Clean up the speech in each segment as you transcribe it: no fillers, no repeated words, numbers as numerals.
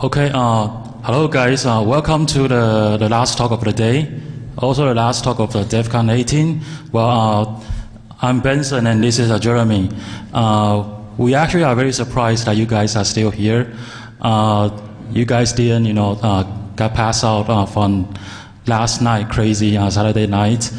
Okay, hello guys. Welcome to the last talk of the day, also the last talk of the Defcon 18. Well, I'm Benson and this is Jeremy. We actually are very surprised that you guys are still here. You guys didn't, got passed out from last night, crazy Saturday night.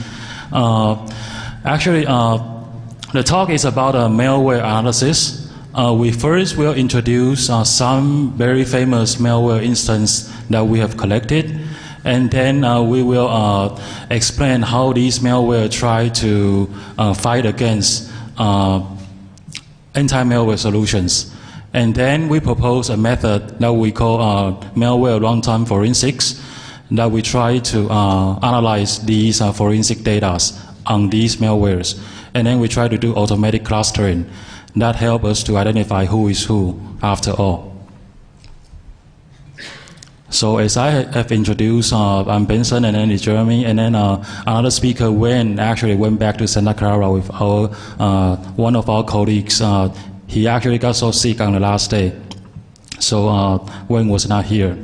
Actually, the talk is about malware analysis. We first will introduce some very famous malware instances that we have collected, and then we will explain how these malware try to fight against anti-malware solutions. And then we propose a method that we call malware runtime forensics, that we try to analyze these forensic data on these malwares. And then we try to do automatic clustering. That helps us to identify who is who after all. So as I have introduced, I'm Benson and then it's Jeremy, and then another speaker, Wayne, actually went back to Santa Clara with our, one of our colleagues. He actually got so sick on the last day. So Wayne was not here.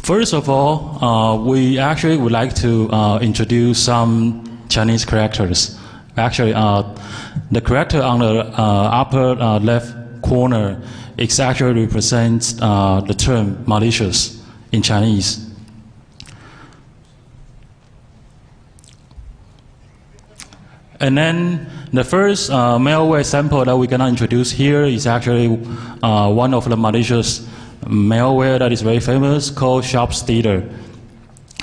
First of all, we actually would like to introduce some Chinese characters. Actually, the character on the upper left corner actually represents the term malicious in Chinese. And then the first malware sample that we're going to introduce here is actually one of the malicious malware that is very famous called SharpStealer.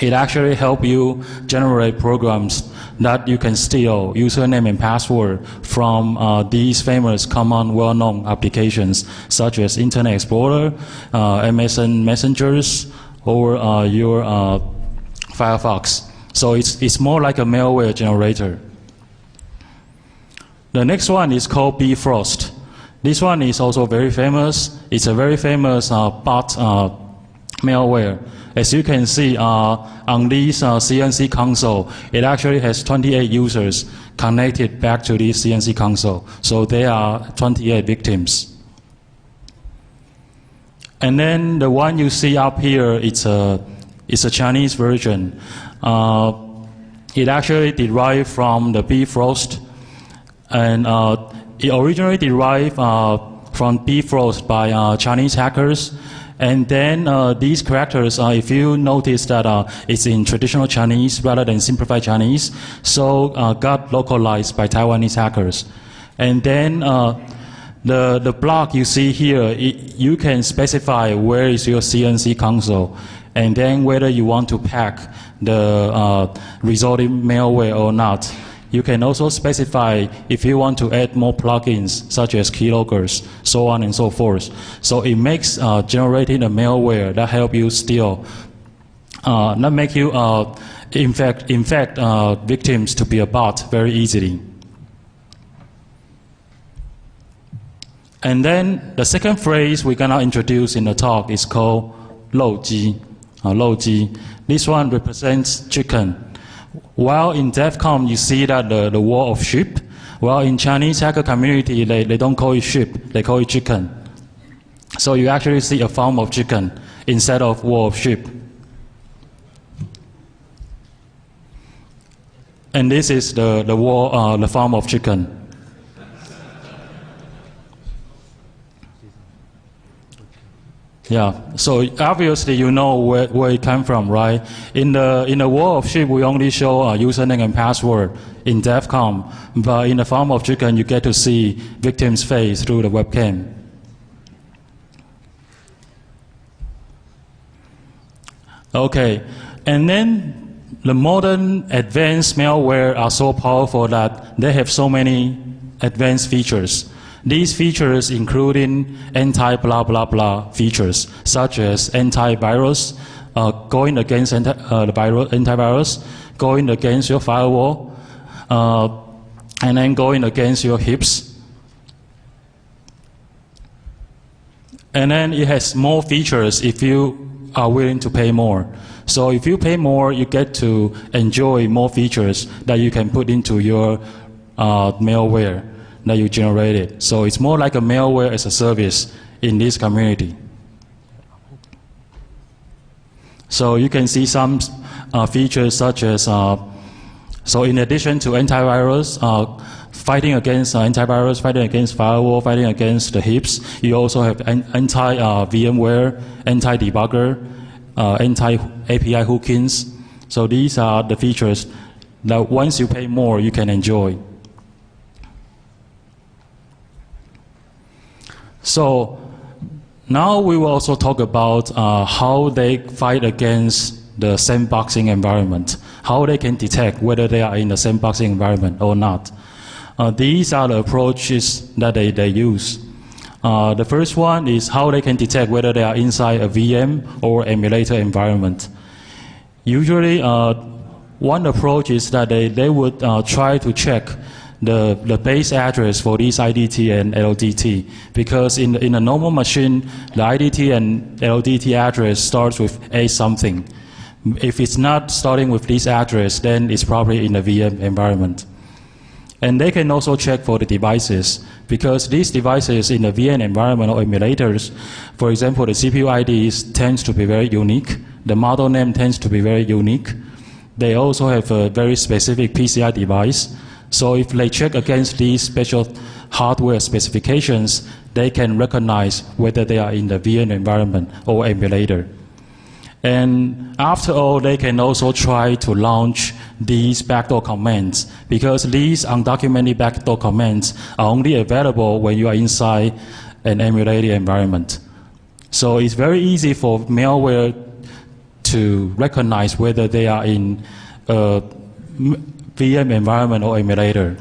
It actually helps you generate programs that you can steal username and password from these famous common well-known applications such as Internet Explorer, MSN Messengers, or your Firefox. So it's more like a malware generator. The next one is called Bfrost. This one is also very famous. It's a very famous bot malware. As you can see on this CNC console, it actually has 28 users connected back to this CNC console. So there are 28 victims. And then the one you see up here, it's a Chinese version. It actually derived from the Bfrost, and it originally derived from Bfrost by Chinese hackers, and then these characters, if you notice that it's in traditional Chinese rather than simplified Chinese, so got localized by Taiwanese hackers. And then the block you see here, you can specify where is your CNC console, and then whether you want to pack the resulting malware or not. You can also specify if you want to add more plugins such as keyloggers, so on and so forth. So it makes generating a malware that help you steal, that make you infect victims to be a bot very easily. And then the second phrase we're gonna introduce in the talk is called 漏鸡. 漏鸡. This one represents chicken. While in Defcon you see that the wall of sheep, well in Chinese hacker community they don't call it sheep, they call it chicken. So you actually see a form of chicken instead of wall of sheep. And this is the form of chicken. Yeah, so obviously you know where it came from, right? In the wall of sheep, we only show username and password in Defcon, but in the form of chicken, you get to see victim's face through the webcam. Okay, and then the modern advanced malware are so powerful that they have so many advanced features. These features including anti-blah blah blah features, such as antivirus, going against antivirus, going against your firewall, and then going against your hips. And then it has more features if you are willing to pay more. So if you pay more, you get to enjoy more features that you can put into your malware that you generated. So it's more like a malware as a service in this community. So you can see some features such as, so in addition to antivirus, fighting against antivirus, fighting against firewall, fighting against the heaps, you also have anti-VMware, anti-debugger, anti-API hookings. So these are the features that once you pay more, you can enjoy. So now we will also talk about how they fight against the sandboxing environment, how they can detect whether they are in the sandboxing environment or not. These are the approaches that they use. The first one is how they can detect whether they are inside a VM or emulator environment. Usually, one approach is that they would try to check the base address for these IDT and LDT, because in a normal machine, the IDT and LDT address starts with A something. If it's not starting with this address, then it's probably in a VM environment. And they can also check for the devices, because these devices in the VM environment or emulators, for example, the CPU IDs tends to be very unique. The model name tends to be very unique. They also have a very specific PCI device. So if they check against these special hardware specifications, they can recognize whether they are in the VM environment or emulator. And after all, they can also try to launch these backdoor commands, because these undocumented backdoor commands are only available when you are inside an emulated environment. So it's very easy for malware to recognize whether they are in a VM environment or emulator.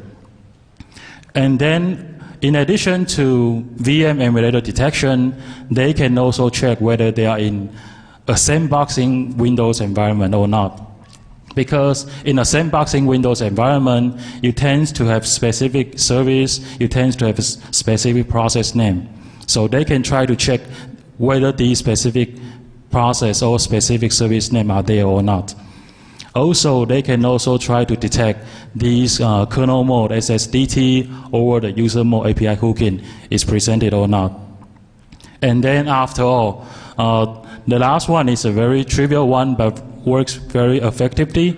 And then, in addition to VM emulator detection, they can also check whether they are in a sandboxing Windows environment or not. Because in a sandboxing Windows environment, you tend to have specific service, you tend to have a specific process name. So they can try to check whether these specific process or specific service name are there or not. Also, they can also try to detect these kernel mode SSDT or the user mode API hooking is presented or not. And then after all, the last one is a very trivial one but works very effectively.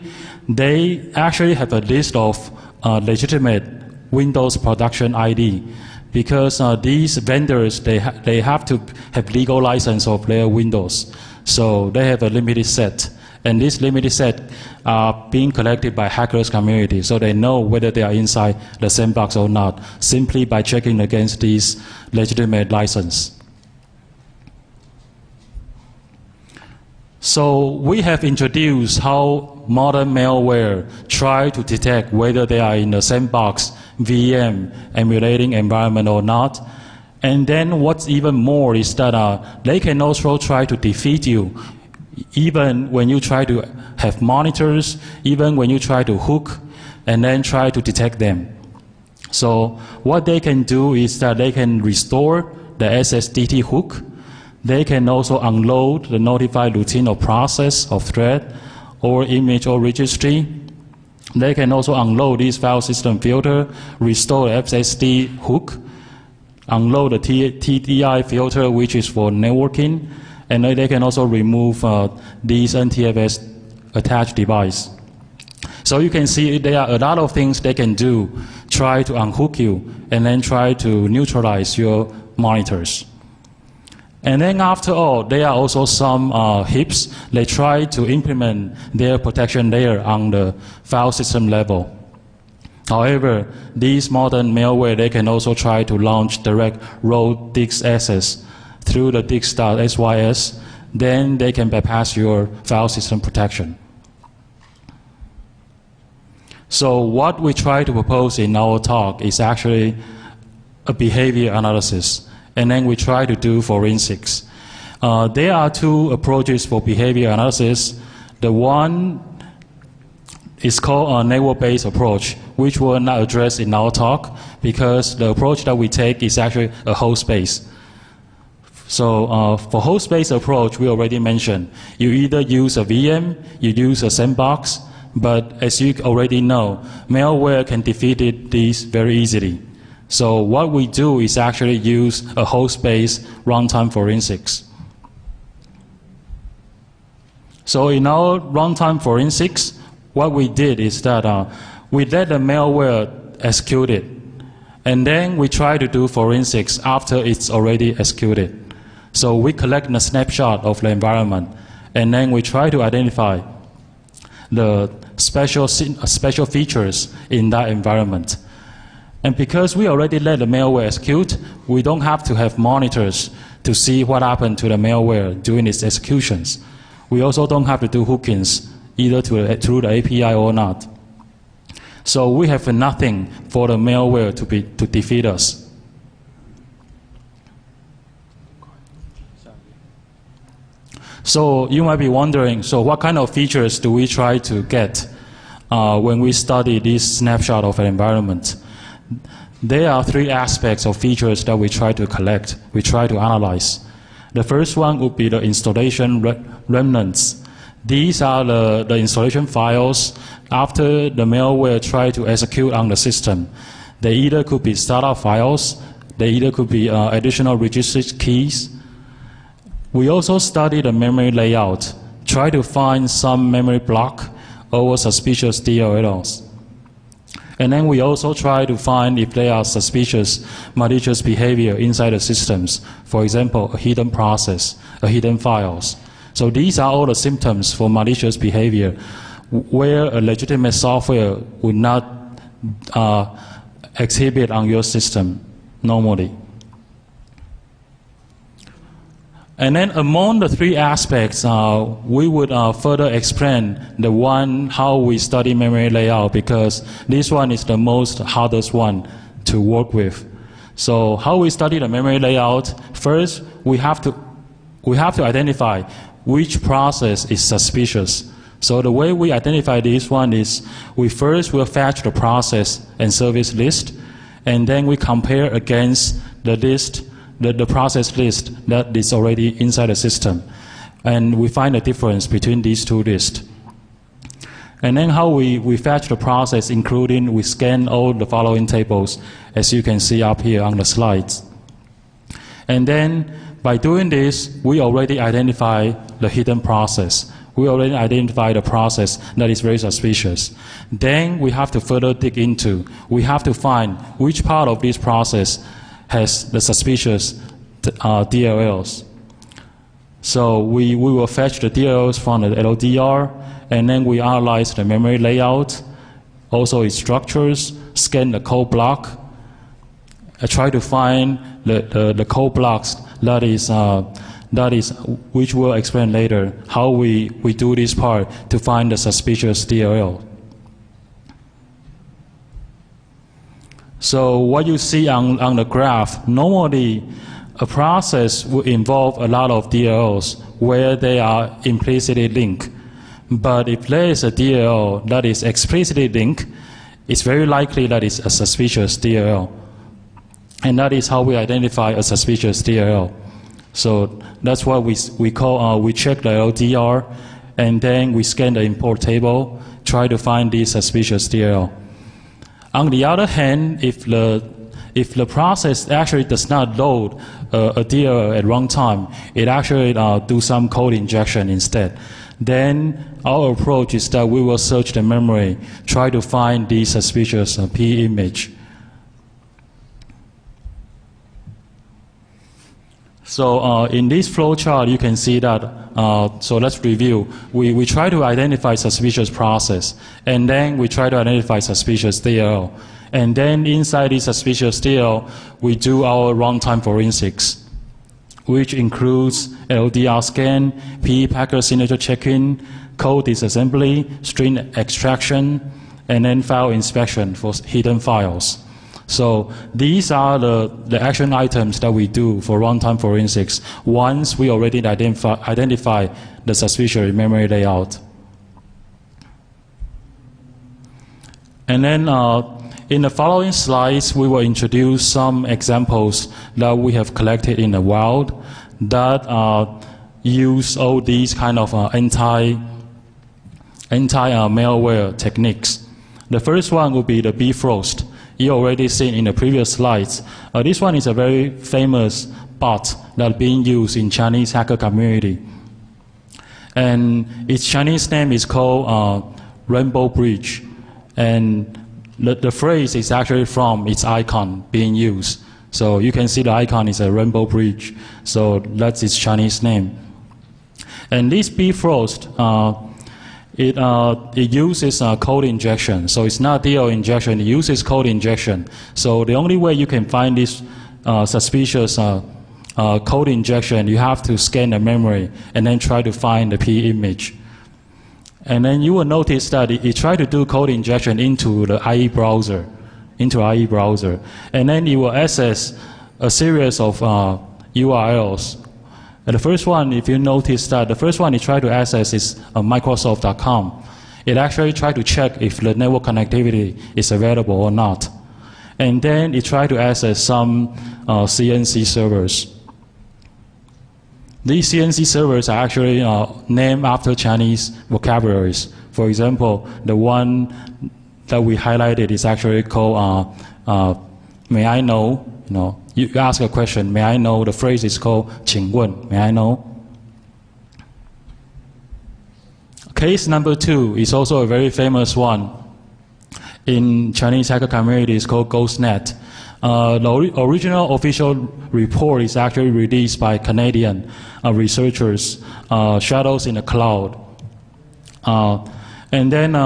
They actually have a list of legitimate Windows production ID, because these vendors, they have to have legal license of their Windows. So they have a limited set. And this limited set are being collected by hackers community, so they know whether they are inside the sandbox or not, simply by checking against these legitimate license. So we have introduced how modern malware try to detect whether they are in the sandbox VM emulating environment or not. And then what's even more is that they can also try to defeat you even when you try to have monitors, even when you try to hook and then try to detect them. So what they can do is that they can restore the SSDT hook. They can also unload the notified routine or process of thread or image or registry. They can also unload this file system filter, restore the SSD hook, unload the TDI filter, which is for networking, and they can also remove these NTFS attached device. So you can see there are a lot of things they can do, try to unhook you, and then try to neutralize your monitors. And then after all, there are also some heaps. They try to implement their protection layer on the file system level. However, these modern malware, they can also try to launch direct raw disk access through the disk.sys. Then they can bypass your file system protection. So what we try to propose in our talk is actually a behavior analysis. And then we try to do forensics. There are two approaches for behavior analysis. The one is called a network-based approach, which we'll not address in our talk, because the approach that we take is actually a host-based. So for host-based approach, we already mentioned, you either use a VM, you use a sandbox, but as you already know, malware can defeat these very easily. So what we do is actually use a host-based runtime forensics. So in our runtime forensics, what we did is that we let the malware execute it, and then we try to do forensics after it's already executed. So we collect a snapshot of the environment, and then we try to identify the special features in that environment. And because we already let the malware execute, we don't have to have monitors to see what happened to the malware during its executions. We also don't have to do hookings, either through the API or not. So we have nothing for the malware to defeat us. So you might be wondering, so what kind of features do we try to get when we study this snapshot of an environment? There are three aspects of features that we try to collect, we try to analyze. The first one would be the installation remnants. These are the installation files after the malware tried to execute on the system. They either could be startup files, they either could be additional registered keys. We also study the memory layout, try to find some memory block or suspicious DLLs. And then we also try to find if there are suspicious malicious behavior inside the systems. For example, a hidden process, a hidden files. So these are all the symptoms for malicious behavior where a legitimate software would not exhibit on your system normally. And then among the three aspects, we would further explain the one how we study memory layout, because this one is the most hardest one to work with. So how we study the memory layout, first we have to identify which process is suspicious. So the way we identify this one is we first will fetch the process and service list, and then we compare against the list, the process list that is already inside the system. And we find a difference between these two lists. And then how we fetch the process, including we scan all the following tables, as you can see up here on the slides. And then by doing this, we already identify the hidden process. We already identify the process that is very suspicious. Then we have to further dig into, we have to find which part of this process has the suspicious DLLs. So we will fetch the DLLs from the LDR, and then we analyze the memory layout, also its structures, scan the code block, try to find the code blocks that is which we'll explain later, how we do this part to find the suspicious DLL. So what you see on the graph, normally a process will involve a lot of DLLs where they are implicitly linked. But if there is a DLL that is explicitly linked, it's very likely that it's a suspicious DLL. And that is how we identify a suspicious DLL. So that's what we call, we check the LDR, and then we scan the import table, try to find the suspicious DLL. On the other hand, if the process actually does not load a DLL at runtime, it actually do some code injection instead. Then our approach is that we will search the memory, try to find the suspicious P image. So in this flowchart, you can see that, so let's review. We try to identify suspicious process, and then we try to identify suspicious DLL. And then inside the suspicious DLL, we do our runtime forensics, which includes LDR scan, PE packet signature check-in, code disassembly, string extraction, and then file inspection for hidden files. So these are the action items that we do for runtime forensics once we already identify the suspicious memory layout. And then in the following slides, we will introduce some examples that we have collected in the wild that use all these kind of anti-malware techniques. The first one would be the Bifrost. You already seen in the previous slides. This one is a very famous bot that being used in Chinese hacker community. And its Chinese name is called Rainbow Bridge. And the phrase is actually from its icon being used. So you can see the icon is a rainbow bridge. So that's its Chinese name. And this Bifrost, it uses code injection. So it's not DL injection, it uses code injection. So the only way you can find this suspicious code injection, you have to scan the memory and then try to find the P image. And then you will notice that it tried to do code injection into the IE browser, and then it will access a series of URLs. And the first one, if you notice that the first one it tried to access is Microsoft.com. It actually tried to check if the network connectivity is available or not. And then it tried to access some CNC servers. These CNC servers are actually named after Chinese vocabularies. For example, the one that we highlighted is actually called may I know, you ask a question, may I know, the phrase is called 请问, may I know? Case number 2 is also a very famous one in Chinese hacker community. It's called GhostNet. The original official report is actually released by Canadian researchers, Shadows in the Cloud. And then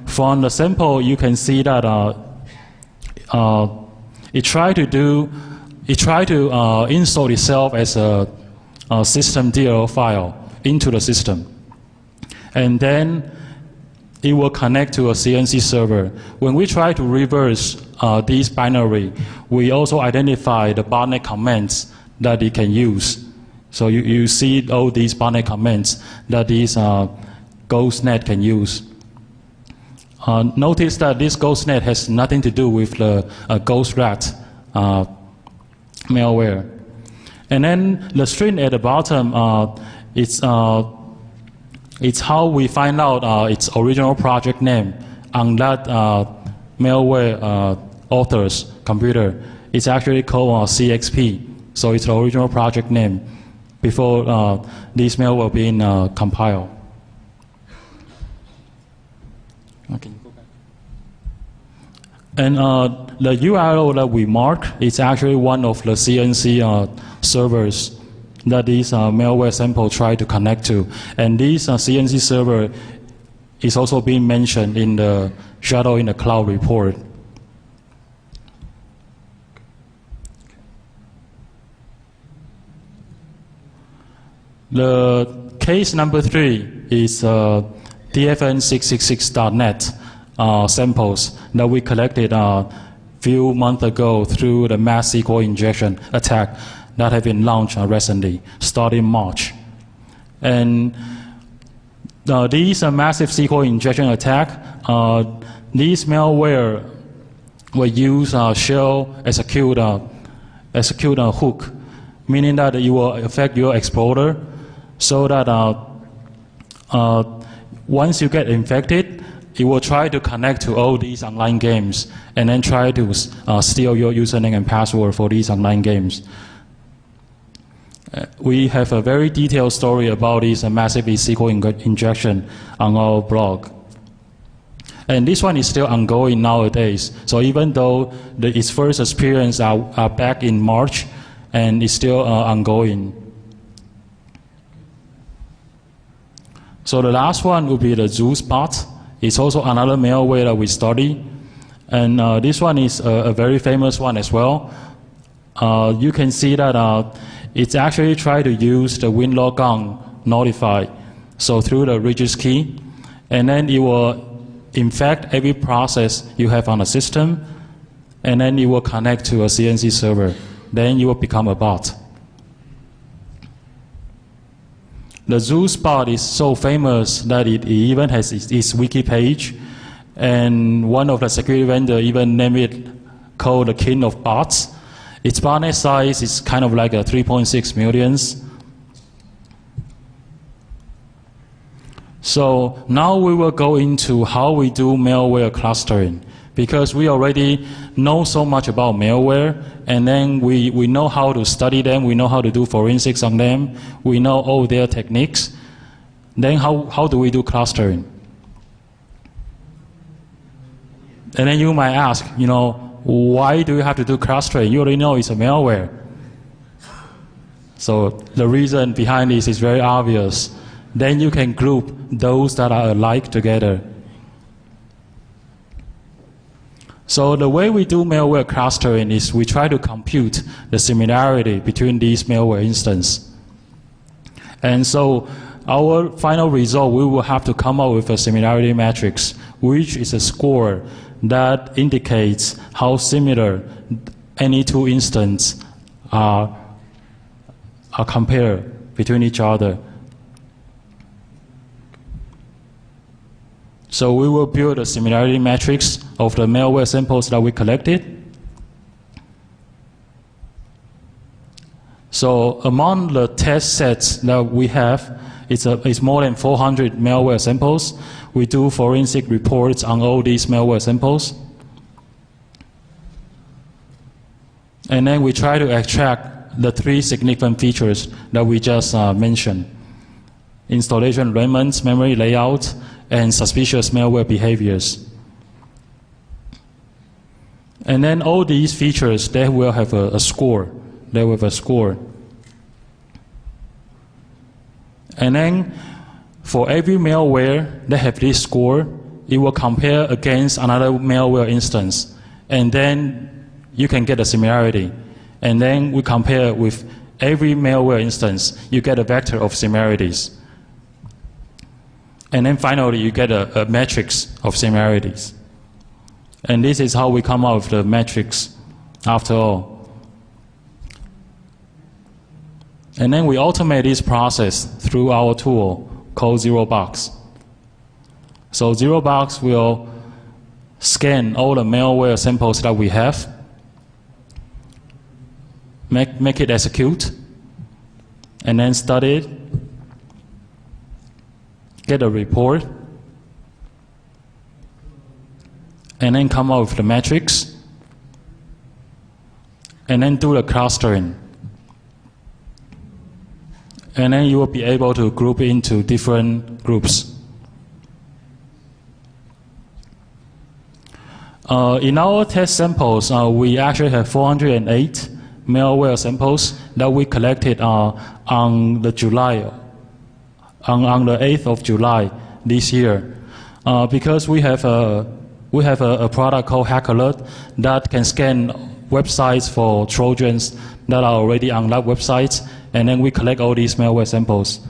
from the sample, you can see that it tried to install itself as a system DLL file into the system. And then it will connect to a CNC server. When we try to reverse these binary, we also identify the botnet commands that it can use. So you see all these botnet commands that this GhostNet can use. Notice that this GhostNet has nothing to do with the GhostRat malware. And then the string at the bottom, it's how we find out its original project name on that malware author's computer. It's actually called CXP. So it's the original project name before this malware being compiled. Okay. And the URL that we mark is actually one of the CNC servers that this malware sample tried to connect to. And this CNC server is also being mentioned in the Shadow in the Cloud report. The case number 3 is DFN666.net samples that we collected a few months ago through the mass SQL injection attack that have been launched recently, starting March. And these massive SQL injection attack, these malware will use shell execute a hook, meaning that it will affect your explorer, so that once you get infected, it will try to connect to all these online games and then try to steal your username and password for these online games. We have a very detailed story about this massive SQL injection on our blog. And this one is still ongoing nowadays. So even though its first experience are back in March, and it's still ongoing. So the last one would be the Zeus bot. It's also another malware that we study. And this one is a very famous one as well. You can see that it's actually trying to use the winlogon notify, so through the regis key, and then it will infect every process you have on the system, and then it will connect to a CNC server. Then you will become a bot. The Zeus bot is so famous that it even has its wiki page, and one of the security vendors even named it called the king of bots. Its botnet size is kind of like a 3.6 millions. So now we will go into how we do malware clustering, because we already know so much about malware, and then we know how to study them, we know how to do forensics on them, we know all their techniques. Then how do we do clustering? And then you might ask, why do you have to do clustering? You already know it's a malware. So the reason behind this is very obvious. Then you can group those that are alike together. So the way we do malware clustering is we try to compute the similarity between these malware instances. And so our final result, we will have to come up with a similarity matrix, which is a score that indicates how similar any two instances are compared between each other. So we will build a similarity matrix of the malware samples that we collected. So among the test sets that we have, it's more than 400 malware samples. We do forensic reports on all these malware samples. And then we try to extract the 3 significant features that we just mentioned: installation environments, memory layout, and suspicious malware behaviors. And then all these features, they will have a score. They will have a score. And then for every malware that have this score, it will compare against another malware instance. And then you can get a similarity. And then we compare with every malware instance, you get a vector of similarities. And then finally, you get a matrix of similarities. And this is how we come up with the matrix after all. And then we automate this process through our tool called ZeroBox. So ZeroBox will scan all the malware samples that we have, make it execute, and then study it, get a report, and then come up with the matrix, and then do the clustering. And then you will be able to group into different groups. In our test samples, we actually have 408 malware samples that we collected on the 8th of July this year. Because we have a product called Hack Alert that can scan websites for Trojans that are already on that website, and then we collect all these malware samples.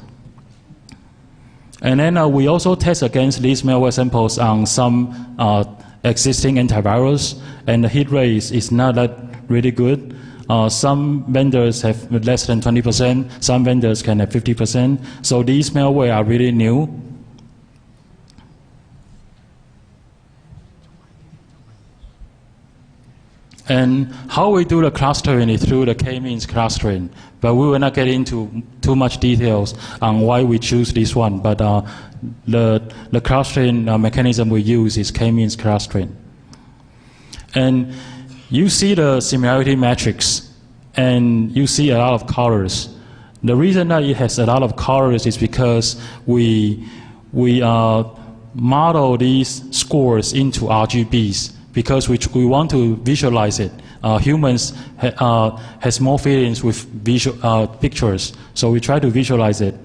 And then we also test against these malware samples on some existing antivirus, and the hit rate is not that really good. Some vendors have less than 20%, some vendors can have 50%. So these malware are really new. And how we do the clustering is through the k-means clustering. But we will not get into too much details on why we choose this one. But the clustering mechanism we use is k-means clustering. And you see the similarity matrix, and you see a lot of colors. The reason that it has a lot of colors is because we model these scores into RGBs, because we want to visualize it. Humans has more feelings with visual pictures, so we try to visualize it.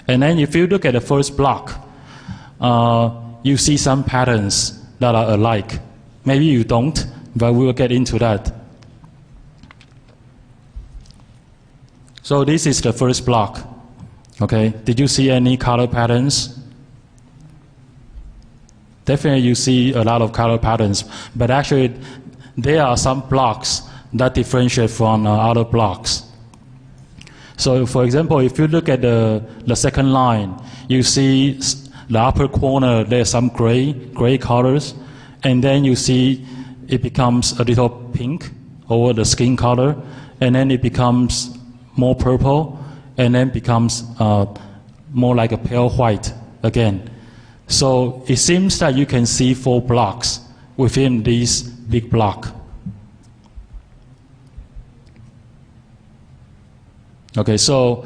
And then if you look at the first block, you see some patterns that are alike. Maybe you don't, but we will get into that. So this is the first block. Okay, did you see any color patterns? Definitely you see a lot of color patterns, but actually there are some blocks that differentiate from other blocks. So for example, if you look at the second line, you see the upper corner, there's some gray colors, and then you see it becomes a little pink over the skin color, and then it becomes more purple, and then becomes more like a pale white again. So it seems that you can see 4 blocks within this big block. Okay, so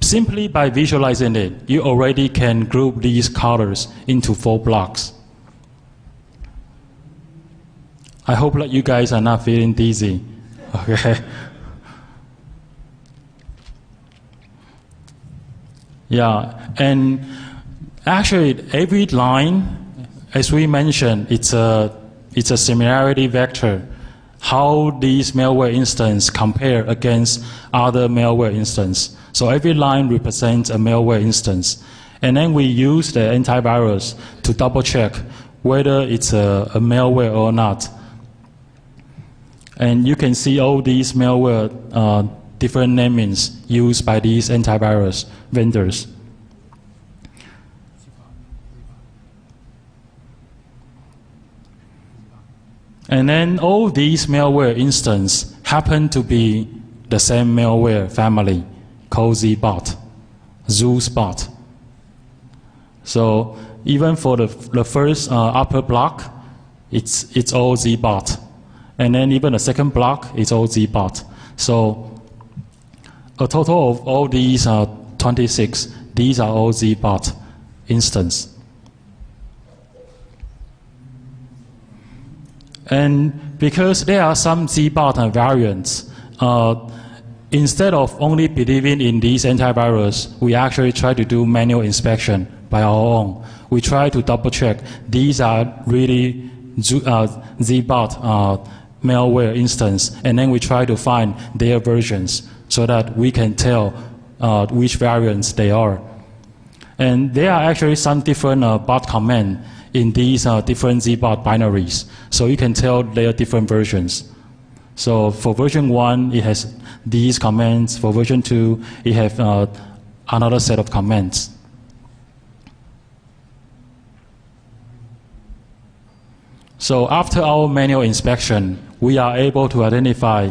simply by visualizing it, you already can group these colors into 4 blocks. I hope that you guys are not feeling dizzy. Okay. Yeah, and actually every line, as we mentioned, it's a similarity vector. How these malware instances compare against other malware instances. So every line represents a malware instance. And then we use the antivirus to double check whether it's a malware or not. And you can see all these malware different namings used by these antivirus vendors. And then all these malware instances happen to be the same malware family called ZBot, ZooSpot. So even for the first upper block, it's all ZBot. And then even the second block, it's all ZBot. So a total of all these 26, these are all ZBot instances. And because there are some ZBot variants, instead of only believing in these antivirus, we actually try to do manual inspection by our own. We try to double check these are really ZBot malware instance, and then we try to find their versions so that we can tell which variants they are. And there are actually some different bot command in these different ZBot binaries, so you can tell their different versions. So for version 1, it has these commands. For version 2, it has another set of commands. So after our manual inspection, we are able to identify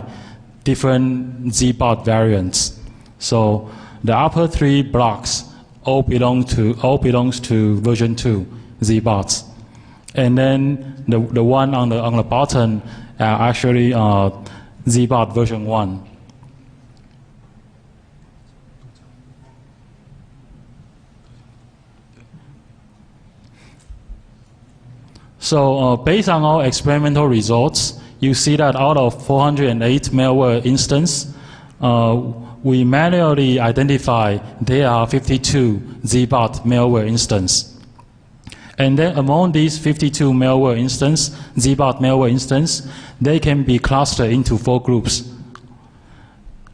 different ZBot variants. So the upper 3 blocks all belongs to version 2 ZBots, and then the one on the bottom are actually ZBot version 1. So based on our experimental results, you see that out of 408 malware instances, we manually identify there are 52 ZBot malware instances. And then among these 52 malware instances, ZBot malware instances, they can be clustered into 4 groups.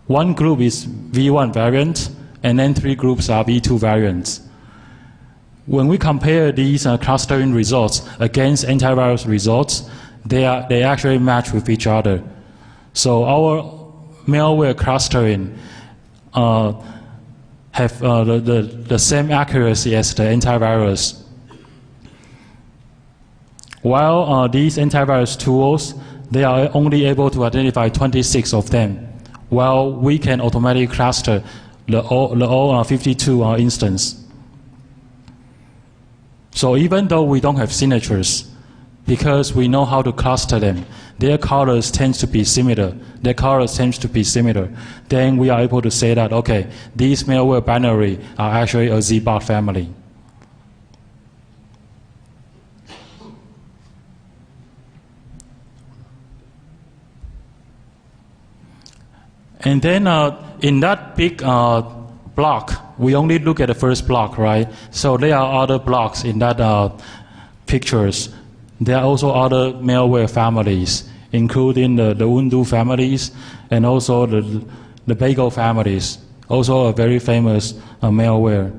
One group is V1 variant, and then 3 groups are V2 variants. When we compare these clustering results against antivirus results, they actually match with each other. So our malware clustering have the same accuracy as the antivirus. While these antivirus tools, they are only able to identify 26 of them, while we can automatically cluster the all 52 instances. So even though we don't have signatures, because we know how to cluster them, their colors tend to be similar. Then we are able to say that, okay, these malware binary are actually a ZBot family. And then in that big block, we only look at the first block, right? So there are other blocks in that pictures. There are also other malware families, including the Undo families and also the Bagel families, also a very famous malware.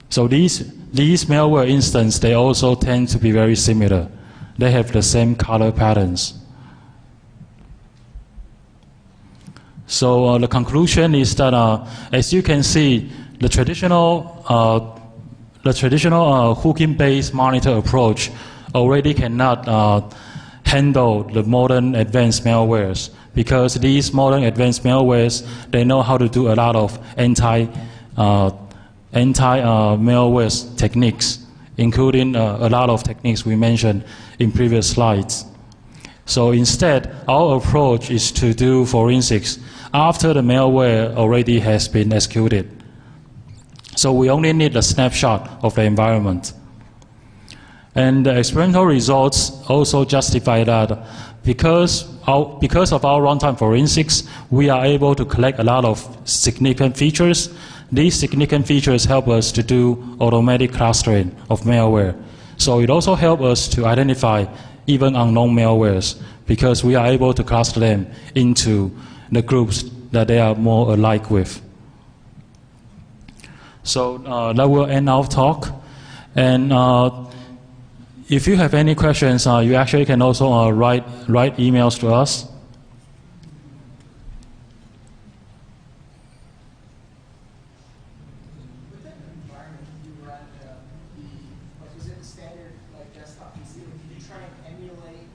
So these malware instances, they also tend to be very similar. They have the same color patterns. So the conclusion is that, as you can see, the traditional hooking-based monitor approach already cannot handle the modern advanced malwares, because these modern advanced malwares, they know how to do a lot of anti-malware techniques, including a lot of techniques we mentioned in previous slides. So instead, our approach is to do forensics after the malware already has been executed. So we only need a snapshot of the environment. And the experimental results also justify that because of our runtime forensics, we are able to collect a lot of significant features. These significant features help us to do automatic clustering of malware. So it also helps us to identify even unknown malwares, because we are able to cluster them into the groups that they are more alike with. So that will end our talk. And if you have any questions, you actually can also write emails to us. Within the environment you run, is it standard like desktop PC? Did you try and emulate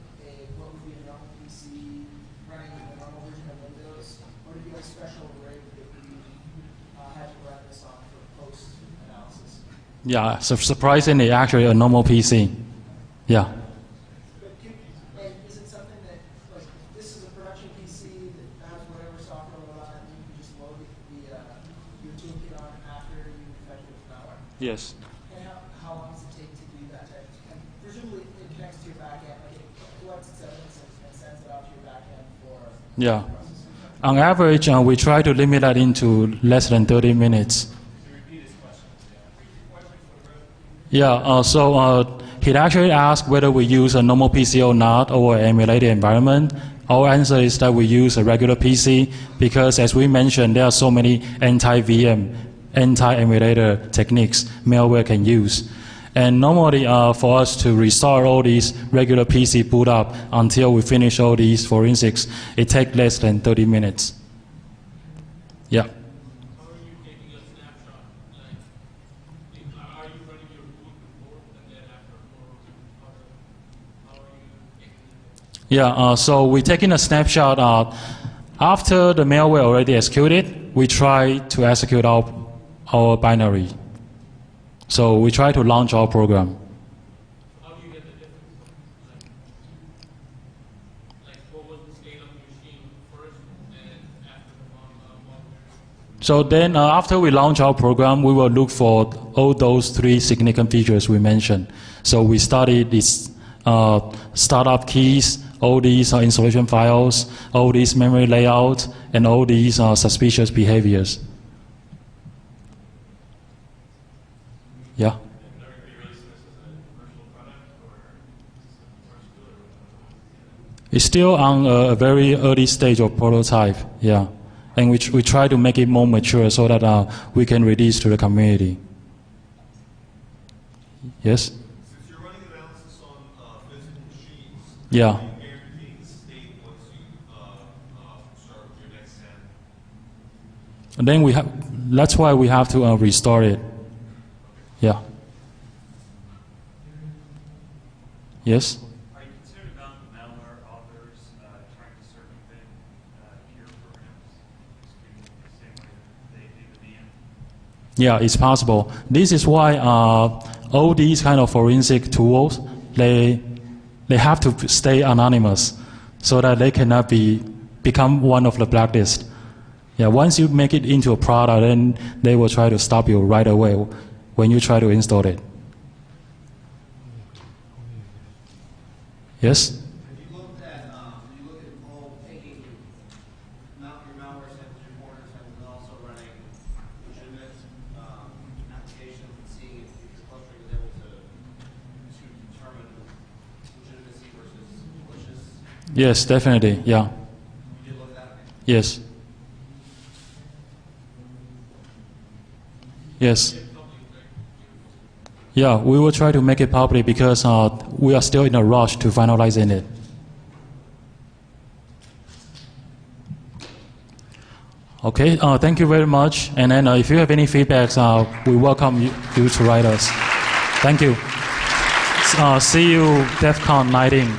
what would be a normal PC running a normal version of Windows, or did you have a special rig that you had to run this on for post-analysis? Yeah, so surprisingly, actually a normal PC. Yeah. But is it something that, like, this is a production PC that has whatever software will on it, and you can just load your toolkit on after you infect it with malware? Yes. And how long does it take to do that type of thing? And presumably it connects to your backend, like it collects its evidence and sends it out to your backend for Yeah. processing. On average, we try to limit that into less than 30 minutes. Yeah, he'd actually asked whether we use a normal PC or not, or an emulated environment. Our answer is that we use a regular PC, because as we mentioned, there are so many anti-VM, anti-emulator techniques malware can use. And normally for us to restart all these regular PC boot up until we finish all these forensics, it takes less than 30 minutes. Yeah. Yeah, so we're taking a snapshot after the malware already executed. We try to execute our binary. So we try to launch our program. How do you get the difference? Like what was the state of the machine first and after the malware? So then after we launch our program, we will look for all those three significant features we mentioned. So we study these startup keys, all these installation files, all these memory layouts, and all these suspicious behaviors. Yeah? It's still on a very early stage of prototype, yeah. And we try to make it more mature so that we can release to the community. Yes? Since you're running analysis on physical machines, Yeah. are you guaranteeing the state once you start with your next scan? And then that's why we have to restore it. Yeah. Yes? Are you concerned about malware authors trying to circumvent your programs, executing the same way that they do the VM? Yeah, it's possible. This is why all these kind of forensic tools, they have to stay anonymous so that they cannot become one of the blacklist. Yeah, once you make it into a product, then they will try to stop you right away when you try to install it. Yes? Have you looked at taking your malware samples, your border samples, and also running legitimate applications and seeing if your clustering is able to determine legitimacy versus malicious? Yes, definitely, yeah. You did look at that? Yes. Yes. Yeah, we will try to make it public because we are still in a rush to finalizing it. Okay, thank you very much. And then if you have any feedbacks, we welcome you to write us. Thank you. See you Defcon 19.